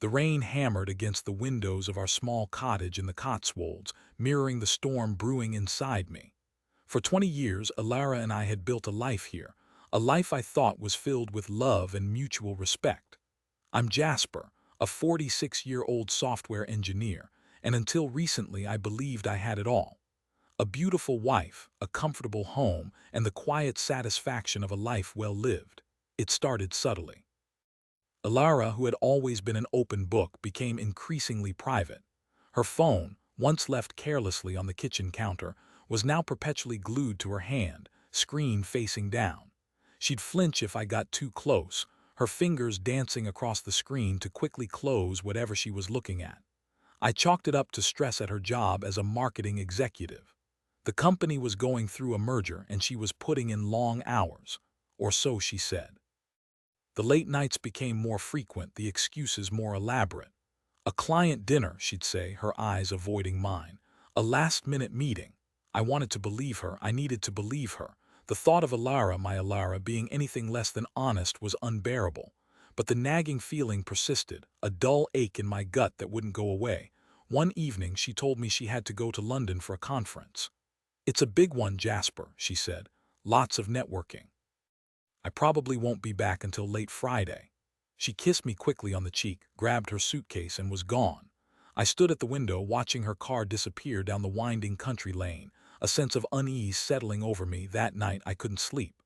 The rain hammered against the windows of our small cottage in the Cotswolds, mirroring the storm brewing inside me. For 20 years, Elara and I had built a life here, a life I thought was filled with love and mutual respect. I'm Jasper, a 46-year-old software engineer, and until recently I believed I had it all. A beautiful wife, a comfortable home, and the quiet satisfaction of a life well lived. It started subtly. Elara, who had always been an open book, became increasingly private. Her phone, once left carelessly on the kitchen counter, was now perpetually glued to her hand, screen facing down. She'd flinch if I got too close, her fingers dancing across the screen to quickly close whatever she was looking at. I chalked it up to stress at her job as a marketing executive. The company was going through a merger and she was putting in long hours, or so she said. The late nights became more frequent, the excuses more elaborate. A client dinner, she'd say, her eyes avoiding mine. A last-minute meeting. I wanted to believe her, I needed to believe her. The thought of Elara, my Elara, being anything less than honest was unbearable. But the nagging feeling persisted, a dull ache in my gut that wouldn't go away. One evening she told me she had to go to London for a conference. "It's a big one, Jasper," she said. "Lots of networking. I probably won't be back until late Friday." She kissed me quickly on the cheek, grabbed her suitcase, and was gone. I stood at the window watching her car disappear down the winding country lane, a sense of unease settling over me. That night I couldn't sleep.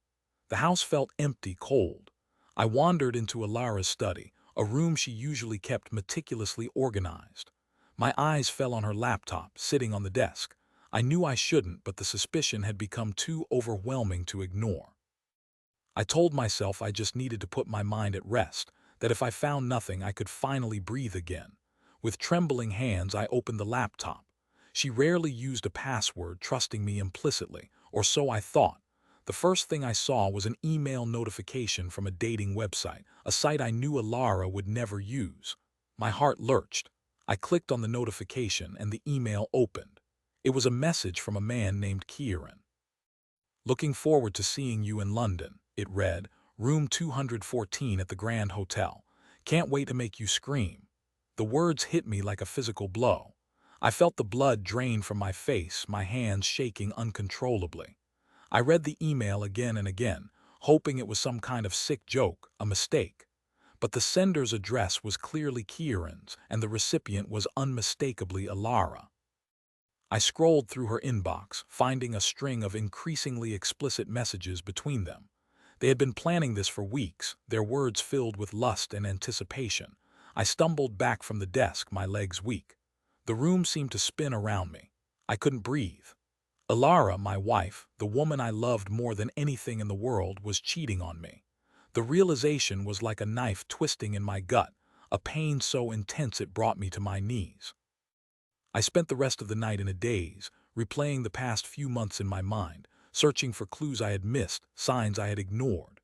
The house felt empty, cold. I wandered into Elara's study, a room she usually kept meticulously organized. My eyes fell on her laptop, sitting on the desk. I knew I shouldn't, but the suspicion had become too overwhelming to ignore. I told myself I just needed to put my mind at rest, that if I found nothing I could finally breathe again. With trembling hands I opened the laptop. She rarely used a password, trusting me implicitly, or so I thought. The first thing I saw was an email notification from a dating website, a site I knew Elara would never use. My heart lurched. I clicked on the notification and the email opened. It was a message from a man named Kieran. "Looking forward to seeing you in London," it read, "room 214 at the Grand Hotel. Can't wait to make you scream." The words hit me like a physical blow. I felt the blood drain from my face, my hands shaking uncontrollably. I read the email again and again, hoping it was some kind of sick joke, a mistake. But the sender's address was clearly Kieran's, and the recipient was unmistakably Elara. I scrolled through her inbox, finding a string of increasingly explicit messages between them. They had been planning this for weeks, their words filled with lust and anticipation. I stumbled back from the desk, my legs weak. The room seemed to spin around me. I couldn't breathe. Elara, my wife, the woman I loved more than anything in the world, was cheating on me. The realization was like a knife twisting in my gut, a pain so intense it brought me to my knees. I spent the rest of the night in a daze, replaying the past few months in my mind, searching for clues I had missed, signs I had ignored.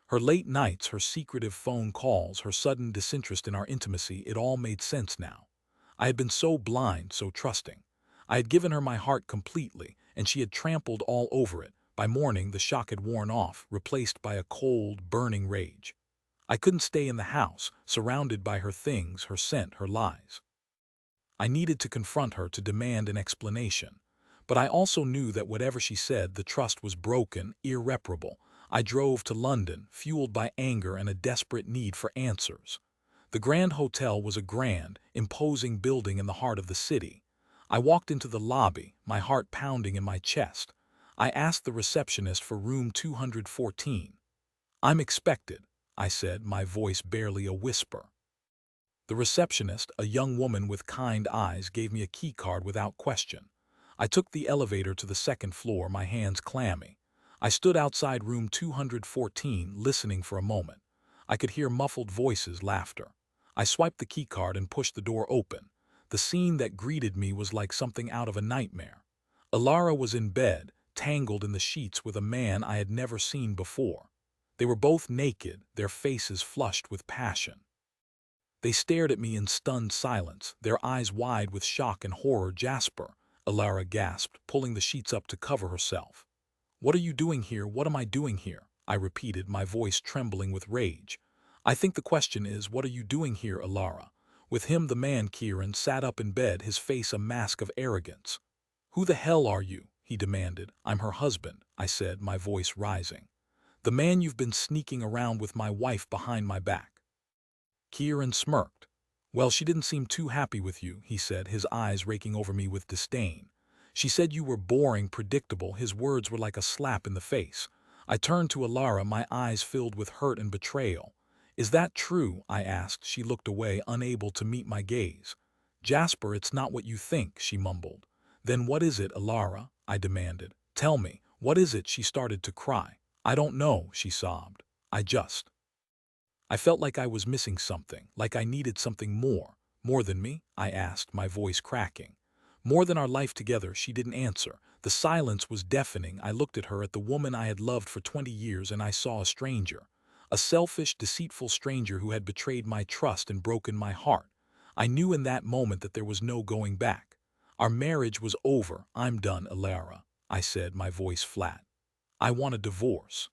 Her late nights, her secretive phone calls, her sudden disinterest in our intimacy, it all made sense now. I had been so blind, so trusting. I had given her my heart completely, and she had trampled all over it. By morning, the shock had worn off, replaced by a cold, burning rage. I couldn't stay in the house, surrounded by her things, her scent, her lies. I needed to confront her, to demand an explanation. But I also knew that whatever she said, the trust was broken, irreparable. I drove to London, fueled by anger and a desperate need for answers. The Grand Hotel was a grand, imposing building in the heart of the city. I walked into the lobby, my heart pounding in my chest. I asked the receptionist for room 214. "I'm expected," I said, my voice barely a whisper. The receptionist, a young woman with kind eyes, gave me a key card without question. I took the elevator to the second floor, my hands clammy. I stood outside room 214, listening for a moment. I could hear muffled voices, laughter. I swiped the key card and pushed the door open. The scene that greeted me was like something out of a nightmare. Elara was in bed, tangled in the sheets with a man I had never seen before. They were both naked, their faces flushed with passion. They stared at me in stunned silence, their eyes wide with shock and horror. "Jasper," Elara gasped, pulling the sheets up to cover herself. "What are you doing here? What am I doing here?" I repeated, my voice trembling with rage. "I think the question is, what are you doing here, Elara? With him the man, Kieran, sat up in bed, his face a mask of arrogance. "Who the hell are you?" he demanded. "I'm her husband," I said, my voice rising. "The man you've been sneaking around with my wife behind my back." Kieran smirked. "Well, she didn't seem too happy with you," he said, his eyes raking over me with disdain. "She said you were boring, predictable." His words were like a slap in the face. I turned to Elara, my eyes filled with hurt and betrayal. "Is that true?" I asked. She looked away, unable to meet my gaze. "Jasper, it's not what you think," she mumbled. "Then what is it, Elara?" I demanded. "Tell me, what is it?" She started to cry. "I don't know," she sobbed. I felt like I was missing something, like I needed something more. "More than me?" I asked, my voice cracking. "More than our life together." She didn't answer. The silence was deafening. I looked at her, at the woman I had loved for 20 years, and I saw a stranger. A selfish, deceitful stranger who had betrayed my trust and broken my heart. I knew in that moment that there was no going back. Our marriage was over. "I'm done, Elara," I said, my voice flat. "I want a divorce."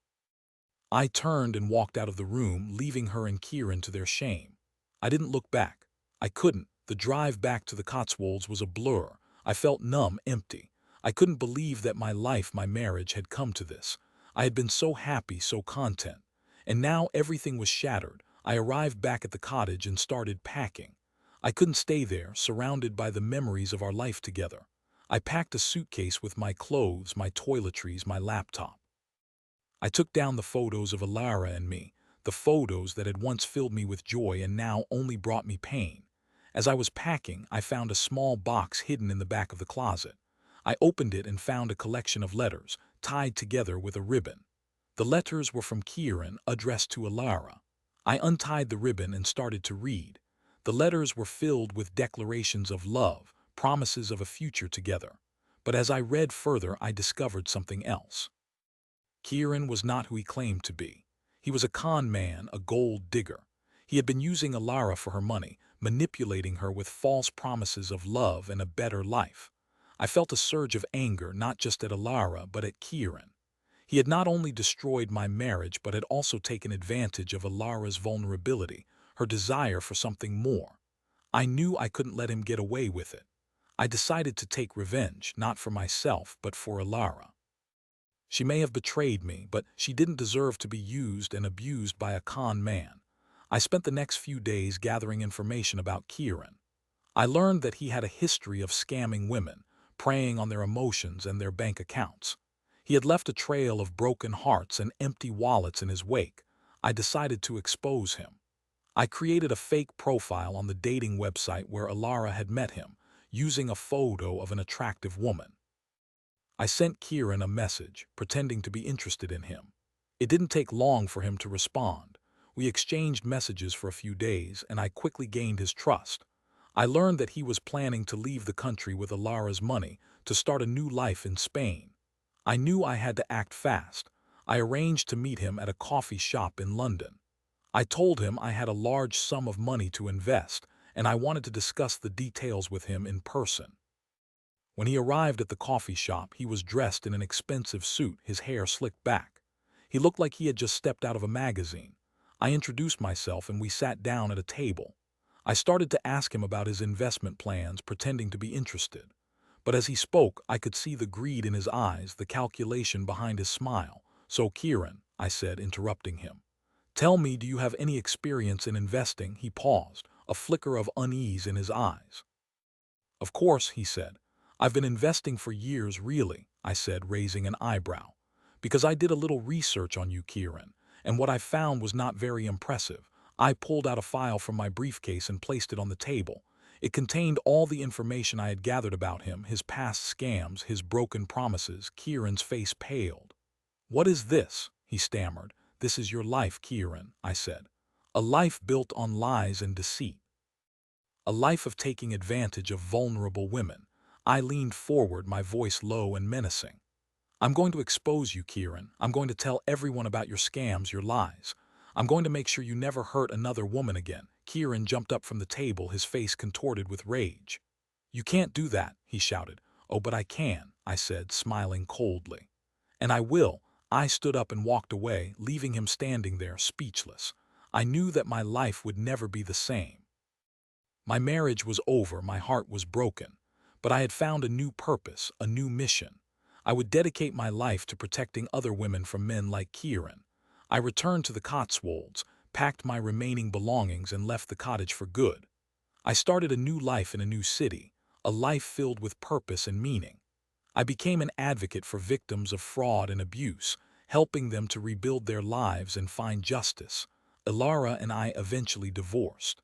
I turned and walked out of the room, leaving her and Kieran to their shame. I didn't look back. I couldn't. The drive back to the Cotswolds was a blur. I felt numb, empty. I couldn't believe that my life, my marriage, had come to this. I had been so happy, so content. And now everything was shattered. I arrived back at the cottage and started packing. I couldn't stay there, surrounded by the memories of our life together. I packed a suitcase with my clothes, my toiletries, my laptop. I took down the photos of Elara and me, the photos that had once filled me with joy and now only brought me pain. As I was packing, I found a small box hidden in the back of the closet. I opened it and found a collection of letters, tied together with a ribbon. The letters were from Kieran, addressed to Elara. I untied the ribbon and started to read. The letters were filled with declarations of love, promises of a future together. But as I read further, I discovered something else. Kieran was not who he claimed to be. He was a con man, a gold digger. He had been using Elara for her money, manipulating her with false promises of love and a better life. I felt a surge of anger, not just at Elara, but at Kieran. He had not only destroyed my marriage, but had also taken advantage of Elara's vulnerability, her desire for something more. I knew I couldn't let him get away with it. I decided to take revenge, not for myself, but for Elara. She may have betrayed me, but she didn't deserve to be used and abused by a con man. I spent the next few days gathering information about Kieran. I learned that he had a history of scamming women, preying on their emotions and their bank accounts. He had left a trail of broken hearts and empty wallets in his wake. I decided to expose him. I created a fake profile on the dating website where Elara had met him, using a photo of an attractive woman. I sent Kieran a message, pretending to be interested in him. It didn't take long for him to respond. We exchanged messages for a few days, and I quickly gained his trust. I learned that he was planning to leave the country with Elara's money to start a new life in Spain. I knew I had to act fast. I arranged to meet him at a coffee shop in London. I told him I had a large sum of money to invest, and I wanted to discuss the details with him in person. When he arrived at the coffee shop, he was dressed in an expensive suit, his hair slicked back. He looked like he had just stepped out of a magazine. I introduced myself and we sat down at a table. I started to ask him about his investment plans, pretending to be interested. But as he spoke, I could see the greed in his eyes, the calculation behind his smile. "So, Kieran," I said, interrupting him, "tell me, do you have any experience in investing?" He paused, a flicker of unease in his eyes. "Of course," he said. "I've been investing for years." "Really?" I said, raising an eyebrow. "Because I did a little research on you, Kieran, and what I found was not very impressive." I pulled out a file from my briefcase and placed it on the table. It contained all the information I had gathered about him, his past scams, his broken promises. Kieran's face paled. "What is this?" he stammered. "This is your life, Kieran," I said. "A life built on lies and deceit. A life of taking advantage of vulnerable women." I leaned forward, my voice low and menacing. "I'm going to expose you, Kieran. I'm going to tell everyone about your scams, your lies. I'm going to make sure you never hurt another woman again." Kieran jumped up from the table, his face contorted with rage. "You can't do that," he shouted. "Oh, but I can," I said, smiling coldly. "And I will." I stood up and walked away, leaving him standing there, speechless. I knew that my life would never be the same. My marriage was over, my heart was broken. But I had found a new purpose, a new mission. I would dedicate my life to protecting other women from men like Kieran. I returned to the Cotswolds, packed my remaining belongings and left the cottage for good. I started a new life in a new city, a life filled with purpose and meaning. I became an advocate for victims of fraud and abuse, helping them to rebuild their lives and find justice. Elara and I eventually divorced.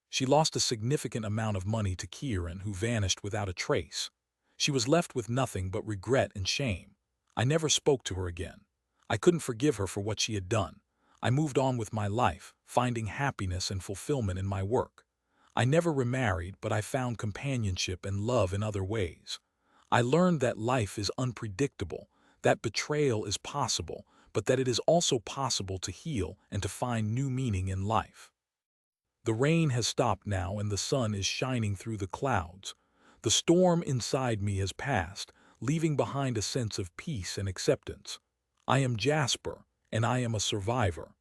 She lost a significant amount of money to Kieran, who vanished without a trace. She was left with nothing but regret and shame. I never spoke to her again. I couldn't forgive her for what she had done. I moved on with my life, finding happiness and fulfillment in my work. I never remarried, but I found companionship and love in other ways. I learned that life is unpredictable, that betrayal is possible, but that it is also possible to heal and to find new meaning in life. The rain has stopped now and the sun is shining through the clouds. The storm inside me has passed, leaving behind a sense of peace and acceptance. I am Jasper, and I am a survivor.